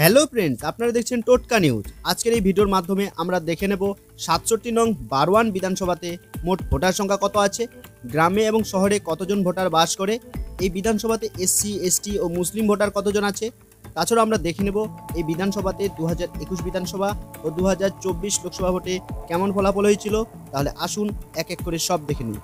Hello friends, আপনারা দেখছেন টোটকা নিউজ। আজকের এই ভিডিওর মাধ্যমে আমরা দেখে নেব ৬৭ নং বারওয়ান বিধানসভাতে মোট ভোটার সংখ্যা কত আছে, গ্রামে এবং শহরে কতজন ভোটার বাস করে, এই বিধানসভাতে এসসি এসটি ও মুসলিম ভোটার কতজন আছে। তাছাড়াও আমরা দেখে নেব এই বিধানসভাতে 2021 বিধানসভা ও 2024 লোকসভা ভোটে কেমন ফলাফল হয়েছিল। তাহলে আসুন এক এক করে সব দেখে নিই।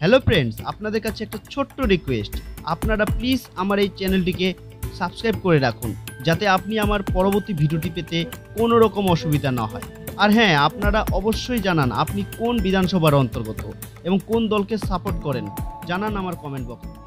হ্যালো ফ্রেন্ডস, আপনাদের কাছে একটা ছোট্ট রিকোয়েস্ট, আপনারা প্লিজ আমার এই চ্যানেলটিকে সাবস্ক্রাইব করে রাখুন, যাতে আপনি আমার পরবর্তী ভিডিওটি পেতে কোনো রকম অসুবিধা না হয়। আর হ্যাঁ, আপনারা অবশ্যই জানান আপনি কোন বিধানসভার অন্তর্গত এবং কোন দলকে সাপোর্ট করেন, জানান আমার কমেন্ট বক্সে।